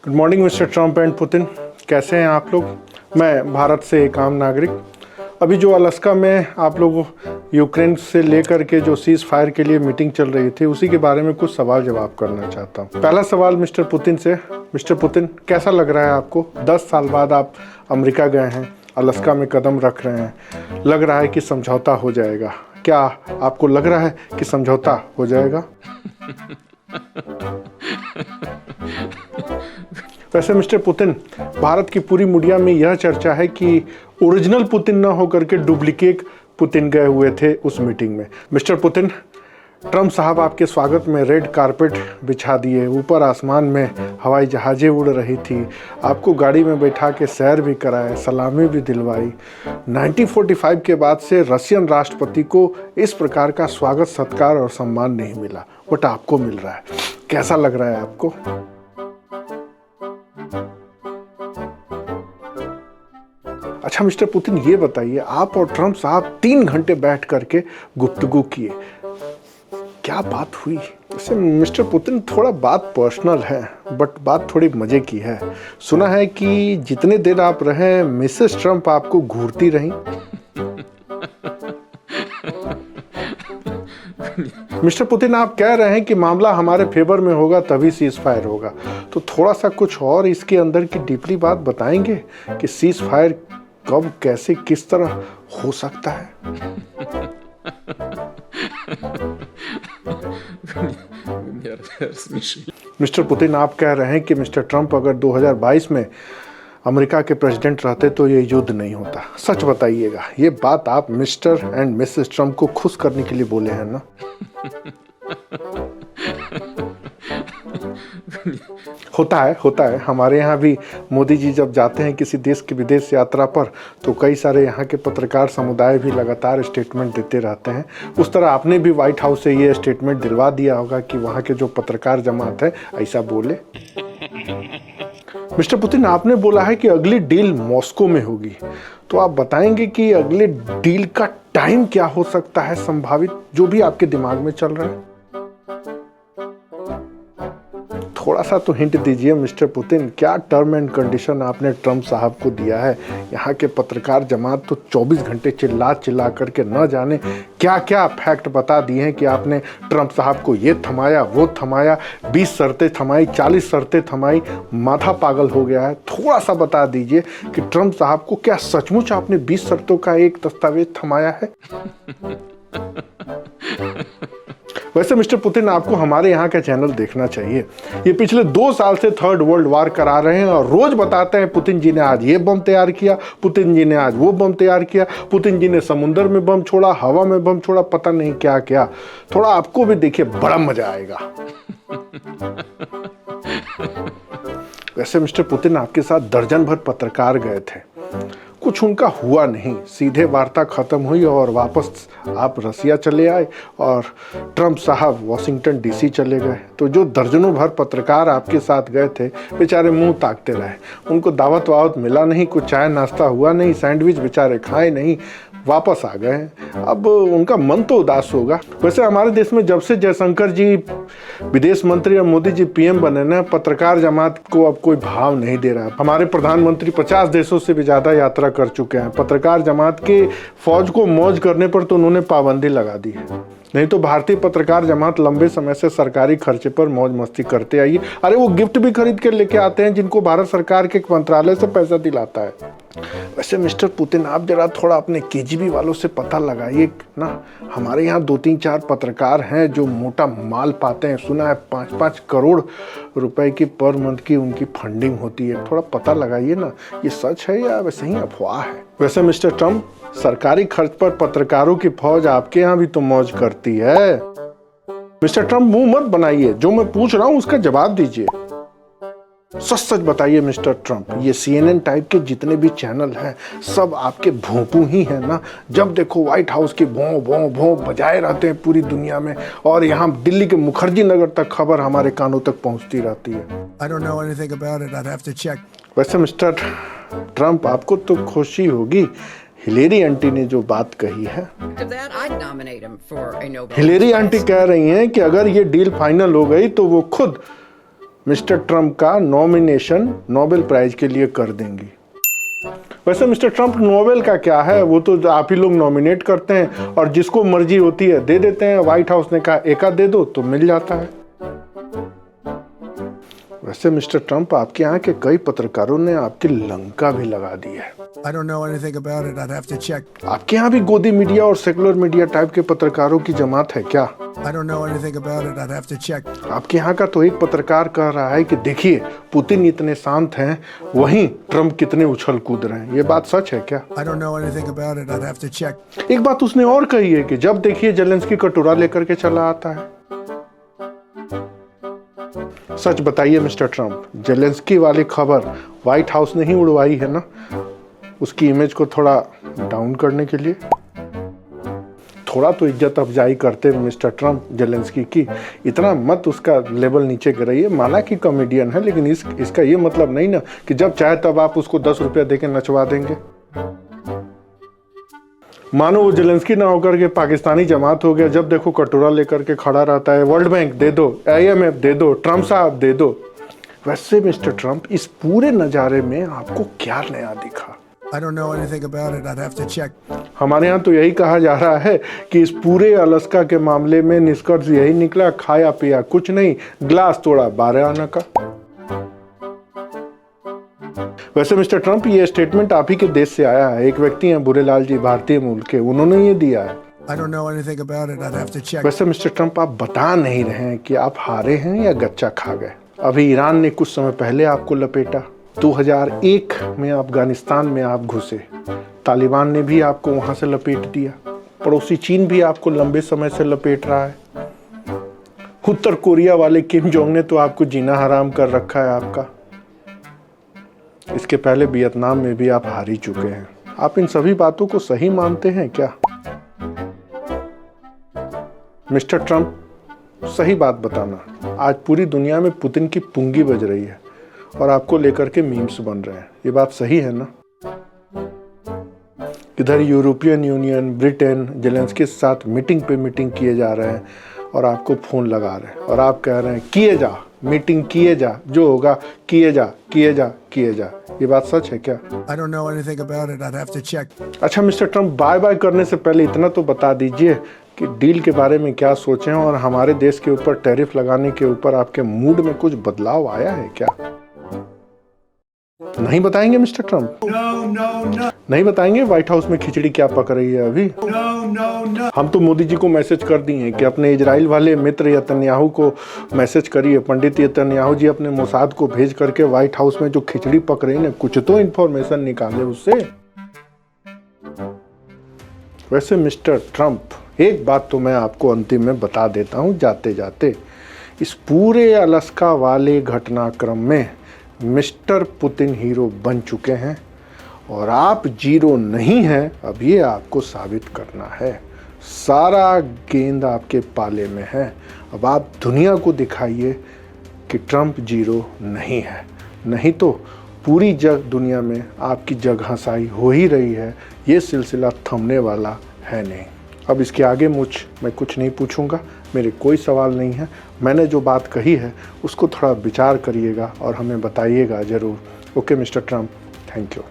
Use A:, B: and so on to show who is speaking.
A: Good morning mister Trump and Putin, कैसे हैं आप लोग। मैं भारत से एक आम नागरिक। अभी जो अलास्का में आप लोग यूक्रेन से लेकर के जो सीज फायर के लिए मीटिंग चल रही थी, उसी के बारे में कुछ सवाल जवाब करना चाहता हूँ। पहला सवाल मिस्टर पुतिन से। मिस्टर पुतिन, कैसा लग रहा है आपको? 10 साल बाद आप अमेरिका गए हैं, अलास्का में कदम रख रहे हैं, लग रहा है कि समझौता हो जाएगा। क्या आपको लग रहा है कि समझौता हो जाएगा? वैसे मिस्टर पुतिन, भारत की पूरी मीडिया में यह चर्चा है कि ओरिजिनल पुतिन न होकर के डुप्लीकेट पुतिन गए हुए थे उस मीटिंग में। मिस्टर पुतिन, ट्रम्प साहब आपके स्वागत में रेड कारपेट बिछा दिए, ऊपर आसमान में हवाई जहाज़ें उड़ रही थी, आपको गाड़ी में बैठा के सैर भी कराए, सलामी भी दिलवाई। 1945 के बाद से रशियन राष्ट्रपति को इस प्रकार का स्वागत, सत्कार और सम्मान नहीं मिला, बट आपको मिल रहा है। कैसा लग रहा है आपको? अच्छा मिस्टर पुतिन, ये बताइए, आप और ट्रम्प साहब 3 घंटे बैठ करके गुफ्तगू किए, क्या बात हुई? वैसे मिस्टर पुतिन, थोड़ा बात पर्सनल है, बट बात थोड़ी मजे की है। सुना है कि जितने देर आप रहे, मिसेस ट्रम्प आपको घूरती रहीं। मिस्टर पुतिन, आप कह रहे हैं कि मामला हमारे फेवर में होगा तभी सीज फायर होगा, तो थोड़ा सा कुछ और इसके अंदर की डीपली बात बताएंगे कि सीज फायर कब, कैसे, किस तरह हो सकता है? मिस्टर पुतिन, आप कह रहे हैं कि मिस्टर ट्रम्प अगर 2022 में अमेरिका के प्रेसिडेंट रहते तो ये युद्ध नहीं होता। सच बताइएगा, ये बात आप मिस्टर एंड मिसेस ट्रम्प को खुश करने के लिए बोले हैं ना? होता है। हमारे यहाँ भी मोदी जी जब जाते हैं किसी देश की विदेश यात्रा पर, तो कई सारे यहाँ के पत्रकार समुदाय भी लगातार स्टेटमेंट देते रहते हैं। उस तरह आपने भी व्हाइट हाउस से ये स्टेटमेंट दिलवा दिया होगा कि वहाँ के जो पत्रकार जमात है ऐसा बोले। मिस्टर पुतिन, आपने बोला है कि अगली डील मॉस्को में होगी, तो आप बताएंगे कि अगले डील का टाइम क्या हो सकता है, संभावित, जो भी आपके दिमाग में चल रहा है? थोड़ा सा तो हिंट दीजिए मिस्टर पुतिन, क्या टर्म एंड कंडीशन आपने ट्रम्प साहब को दिया है? यहाँ के पत्रकार जमात तो 24 घंटे चिल्ला करके न जाने क्या क्या फैक्ट बता दिए हैं कि आपने ट्रम्प साहब को ये थमाया, वो थमाया, 20 शर्तें थमाई, 40 शर्तें थमाई, माथा पागल हो गया है। थोड़ा सा बता दीजिए कि ट्रम्प साहब को क्या सचमुच आपने 20 शर्तों का एक दस्तावेज थमाया है? वैसे मिस्टर पुतिन, आपको हमारे यहाँ का चैनल देखना चाहिए। ये पिछले 2 साल से थर्ड वर्ल्ड वार करा रहे हैं और रोज बताते हैं पुतिन जी ने आज ये बम तैयार किया, पुतिन जी ने आज वो बम तैयार किया, पुतिन जी ने समुद्र में बम छोड़ा, हवा में बम छोड़ा, पता नहीं क्या क्या। थोड़ा आपको भी देखिए, बड़ा मजा आएगा। वैसे मिस्टर पुतिन, आपके साथ दर्जन भर पत्रकार गए थे, कुछ उनका हुआ नहीं, सीधे वार्ता खत्म हुई और वापस आप रसिया चले आए और ट्रम्प साहब वाशिंगटन डीसी चले गए। तो जो दर्जनों भर पत्रकार आपके साथ गए थे, बेचारे मुंह ताकते रहे, उनको दावत वावत मिला नहीं, कुछ चाय नाश्ता हुआ नहीं, सैंडविच बेचारे खाए नहीं, वापस आ गए। अब उनका मन तो उदास होगा। वैसे हमारे देश में जब से जयशंकर जी विदेश मंत्री और मोदी जी पीएम बने ना, पत्रकार जमात को अब कोई भाव नहीं दे रहा। हमारे प्रधानमंत्री 50 देशों से भी ज़्यादा यात्रा कर चुके हैं। पत्रकार जमात के फौज को मौज करने पर तो उन्होंने पाबंदी लगा दी है, नहीं तो भारतीय पत्रकार जमात लंबे समय से सरकारी खर्चे पर मौज मस्ती करते आई। अरे वो गिफ्ट भी खरीद कर लेके आते हैं जिनको भारत सरकार के मंत्रालय से पैसा दिलाता है। वैसे मिस्टर पुतिन, आप जरा थोड़ा अपने केजीबी वालों से पता लगाइए ना। हमारे यहाँ 2-3-4 पत्रकार हैं जो मोटा माल पाते हैं। सुना है 5-5 करोड़ रुपए की पर मंथ की उनकी फंडिंग होती है। थोड़ा पता लगाइए ना, ये सच है या वैसे ही अफवाह है? वैसे मिस्टर ट्रम्प, सरकारी खर्च पर पत्रकारों की फौज आपके यहाँ भी तो मौज करती है। मिस्टर ट्रम्प, मुंह मत बनाइए, जो मैं पूछ रहा हूँ उसका जवाब दीजिए। सच सच बताइए मिस्टर ट्रम्प, ये CNN टाइप के जितने भी चैनल हैं सब आपके भोंपू ही हैं ना? जब देखो व्हाइट हाउस की भों भों भों बजाए रहते हैं पूरी दुनिया में, और यहाँ दिल्ली के मुखर्जी नगर तक खबर हमारे कानों तक पहुँचती रहती है।
B: I don't know anything about it. I'd have to check.
A: वैसे मिस्टर ट्रम्प, आपको तो खुशी होगी, हिलेरी आंटी ने जो बात कही है। हिलेरी आंटी कह रही हैं कि अगर ये डील फाइनल हो गई तो वो खुद मिस्टर ट्रंप का नॉमिनेशन नोबेल प्राइज के लिए कर देंगी। वैसे मिस्टर ट्रंप नोबेल का क्या है, वो तो आप ही लोग नॉमिनेट करते हैं और जिसको मर्जी होती है दे देते हैं। व्हाइट हाउस ने कहा एका दे दो तो मिल जाता है। वैसे मिस्टर ट्रंप, आपके यहाँ के कई पत्रकारों ने आपकी लंका भी लगा दी है।
B: I don't know anything about it. I'd have to check.
A: आपके यहाँ भी गोदी मीडिया और सेकुलर मीडिया टाइप के पत्रकारों की जमात है क्या?
B: I don't know anything about it. I'd have to check.
A: आपके यहाँ का तो एक पत्रकार कह रहा है कि देखिए पुतिन इतने शांत हैं, वहीं ट्रंप कितने उछल कूद रहे हैं। ये बात सच है क्या?
B: I don't know anything about it. I'd have to check.
A: एक बात उसने और कही है कि जब देखिए जेलेंस्की कटोरा लेकर के चला आता है। सच बताइए मिस्टर ट्रंप, जेलेंस्की वाली खबर व्हाइट हाउस ने ही उड़वाई है ना, उसकी इमेज को थोड़ा डाउन करने के लिए? थोड़ा तो इज्जत अफजाई करते मिस्टर ट्रंप जेलेंस्की की, इतना मत उसका लेवल नीचे गिराइए। माना कि कॉमेडियन है, लेकिन इसका ये मतलब नहीं ना कि जब चाहे तब आप उसको 10 रुपया देके नचवा देंगे। मानो वो जेलेंस्की ना होकर के पाकिस्तानी जमात हो गया, जब देखो कटोरा लेकर के खड़ा रहता है, वर्ल्ड बैंक दे दो, IMF दे दो, ट्रंप साहब दे दो। वैसे मिस्टर ट्रंप, इस पूरे नज़ारे में आपको क्या नया दिखा?
B: I don't know anything about it. I'd have to check.
A: हमारे यहाँ तो यही कहा जा रहा है कि इस पूरे अलास्का के मामले में निष्कर्ष यही निकला, खाया पिया कुछ नहीं, ग्लास तोड़ा 12 आना का। वैसे मिस्टर ट्रंप, ये स्टेटमेंट आप ही के देश से आया है। एक व्यक्ति हैं बुरेलाल जी, भारतीय मूल के, उन्होंने ये दिया है।
B: I don't know anything about it. I'd have to check.
A: वैसे मिस्टर ट्रंप, आप बता नहीं रहे हैं कि आप हारे हैं या गच्चा खा गए। अभी ईरान ने कुछ समय पहले आपको लपेटा, 2001 में अफगानिस्तान में आप घुसे, तालिबान ने भी आपको वहां से लपेट दिया, पड़ोसी चीन भी आपको लंबे समय से लपेट रहा है, उत्तर कोरिया वाले किम जोंग ने तो आपको जीना हराम कर रखा है आपका। इसके पहले वियतनाम में भी आप हार ही चुके हैं। आप इन सभी बातों को सही मानते हैं क्या? मिस्टर ट्रंप, सही बात बताना, आज पूरी दुनिया में पुतिन की पुंगी बज रही है और आपको लेकर के मीम्स बन रहे हैं। ये बात सही है ना? इधर यूरोपियन यूनियन, ब्रिटेन जेलेंस्की के साथ मीटिंग पे मीटिंग किए जा रहे हैं और आपको फोन लगा रहे हैं और आप कह रहे हैं किए जा, मीटिंग किए जा, जो होगा किए जा, किए जा, किए जा। ये बात सच है क्या?
B: I don't know anything about it. I'd have to check.
A: अच्छा मिस्टर ट्रंप, बाय बाय करने से पहले इतना तो बता दीजिए कि डील के बारे में क्या सोचें और हमारे देश के ऊपर टैरिफ लगाने के ऊपर आपके मूड में कुछ बदलाव आया है क्या? नहीं बताएंगे मिस्टर ट्रंप?
B: No.
A: नहीं बताएंगे व्हाइट हाउस में खिचड़ी क्या पक रही है अभी?
B: No.
A: हम तो मोदी जी को मैसेज कर दिए हैं कि अपने इजराइल वाले मित्र यतन्याहू को मैसेज करिए, पंडित यतन्याहू जी अपने मोसाद को भेज करके व्हाइट हाउस में जो खिचड़ी पक रही है कुछ तो इन्फॉर्मेशन निकाले उससे। वैसे मिस्टर ट्रंप, एक बात तो मैं आपको अंतिम में बता देता हूं जाते जाते, इस पूरे अलास्का वाले घटनाक्रम में मिस्टर पुतिन हीरो बन चुके हैं और आप जीरो नहीं हैं। अब ये आपको साबित करना है, सारा गेंद आपके पाले में है। अब आप दुनिया को दिखाइए कि ट्रंप जीरो नहीं है, नहीं तो पूरी दुनिया में आपकी जगहंसाई हो ही रही है। ये सिलसिला थमने वाला है नहीं। अब इसके आगे मैं कुछ नहीं पूछूंगा, मेरे कोई सवाल नहीं है। मैंने जो बात कही है उसको थोड़ा विचार करिएगा और हमें बताइएगा ज़रूर। Okay mister Trump, thank you.